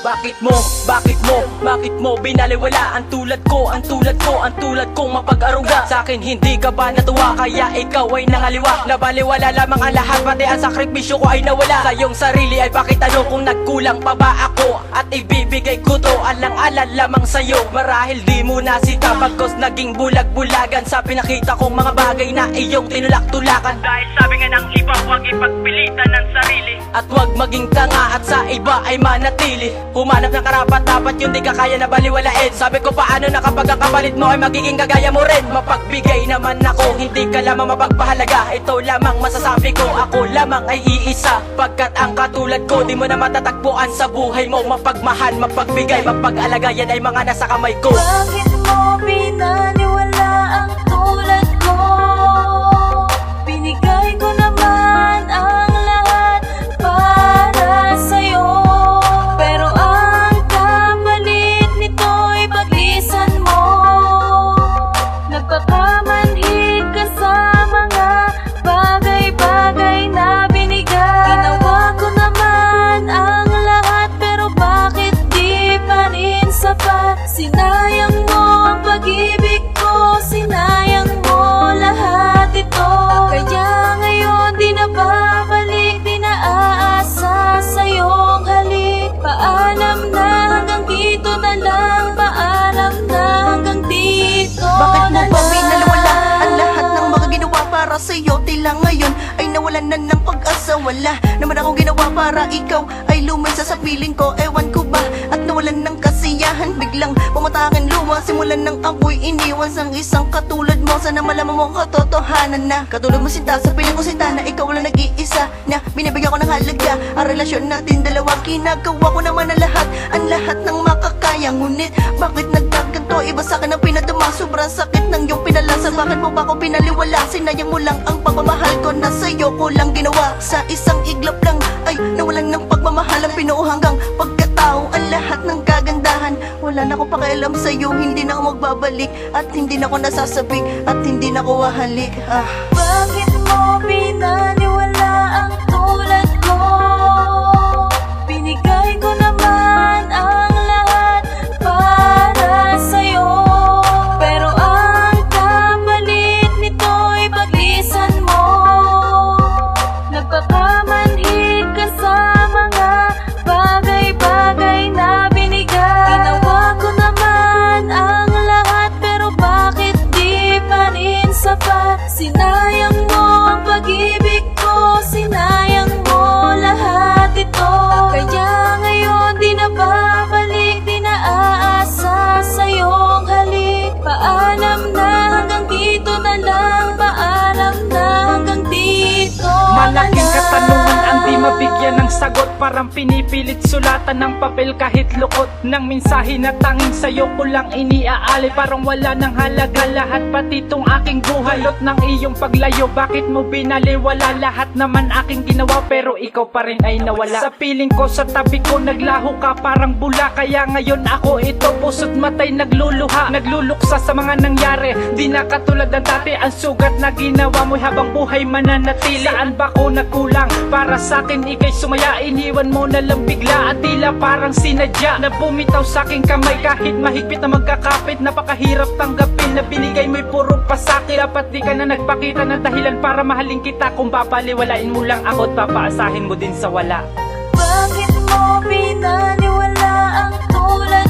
Bakit mo binaliwala ang tulad ko, ang tulad kong mapag-aruga? Sa akin hindi ka ba natuwa, kaya ikaw ay nangaliwa? Nabaliwala lamang ang lahat, pati ang sakripisyo ko ay nawala. Sa iyong sarili ay bakit ano kung nagkulang pa ba ako? At ibibigay ko to alang-alan lamang sa'yo. Marahil di mo nasita pagkos naging bulag-bulagan sa pinakita kong mga bagay na iyong tinulak-tulakan. Dahil sabi nga ng iba, huwag ipagpilitan ng sarili, at huwag maging tanga at sa iba ay manatili. Humanap ng karapat-dapat, yun di ka kaya na baliwalain. Sabi ko paano na kapag ang kapalit mo ay magiging kagaya mo rin? Mapagbigay naman ako, hindi ka lamang mapagpahalaga. Ito lamang masasabi ko, ako lamang ay iisa. Pagkat ang katulad ko di mo na matatagpuan sa buhay mo. Mapagmahal, mapagbigay, mapag-alaga, yan ay mga nasa kamay ko. Bakit mo binaliwala ang tulad ko? Binigay ko naman ang lahat para sa'yo, pero ang kapalit nito'y paglisan mo. Nagpakamanhid ka sa mga bagay-bagay na binigay. Ginawa ko naman ang lahat, pero bakit di pa rin sapat? Sinayang mo ang pag-ibig ko, sinayang mo lahat ito. Kaya ngayon di na babalik, di na aasa sa iyong halik. Paalam na hanggang dito na lang, paalam na hanggang dito Bakit mo na ba lang. binaliwala ang lahat ng mga ginawa para sa'yo? Tila ngayon ay nawalan na ng pag-asa. Wala naman akong ginawa para ikaw ay luminsa sa piling ko. Ewan ko ba at nawalan ng kasiyahan, biglang pumatakin luha. Simulan ng ako'y iniwan sang isang katulad mo. Sana malaman mo ang katotohanan na katulad mo sinta, sa piling ko sinta, na ikaw lang nag-iisa na binibigyan ko ng halaga. Ang relasyon natin dalawa, ginagawa ko naman ang lahat ng makakaya. Ngunit bakit nagkaganto? Iba sa'kin ang pinadama, sobrang sakit ng iyong pinalasa. Bakit mo ba ako pinaliwala? Sinayang mo lang ang pagmamahal ko na sa'yo ko lang ginawa. Sa isang iglap lang ay nawalan ng pagmamahal ang pinuo hanggang pagkatao. Ang lahat ng kagandahan, wala na akong pakialam sa'yo. Hindi na ako magbabalik at hindi na ako nasasabik at hindi na ako hahalik. Bakit mo binaliwala ang tulad ko? Binigay ko naman ang lahat para sa'yo, pero ang kapalit nito'y paglisan mo. Nagpakamanhid ka sa mga bagay-bagay na binigay. Ginawa ko naman ang lahat, pero bakit di pa rin sapat? Sinayang mo ang pag-ibig ko, sinayang mo lahat ito. Kaya ngayon di na babalik, di na aasa sa iyong halik. Paalam na hanggang dito na lang, paalam na hanggang dito na Malaking lang. katanungan ang di mabigyan ng sagot. Parang pinipilit sulatan ng papel kahit lukot ng mensahe na tanging sa'yo ko lang iniaalay. Parang wala ng halaga lahat, pati tong aking buhay. Lot ng iyong paglayo, bakit mo binaliwala? Lahat naman aking ginawa, pero ikaw pa rin ay nawala. Sa piling ko, sa tabi ko, naglaho ka parang bula. Kaya ngayon ako ito, puso't matay nagluluha, nagluluksa sa mga nangyari. Di na katulad ng dati, ang sugat na ginawa mo habang buhay mananatili. Saan ba ko nagkulang? Para sa akin ikay sumaya, iniwan mo na lang bigla at tila parang sinadya na bumitaw sa aking kamay. Kahit mahigpit na magkakapit, napakahirap tanggapin na binigay mo'y puro pasakit. Dapat di ka na nagpakita ng dahilan para mahalin kita. Kung papaliwalain mo lang ako at papaasahin mo din sa wala. Bakit mo binaliwala ang tulad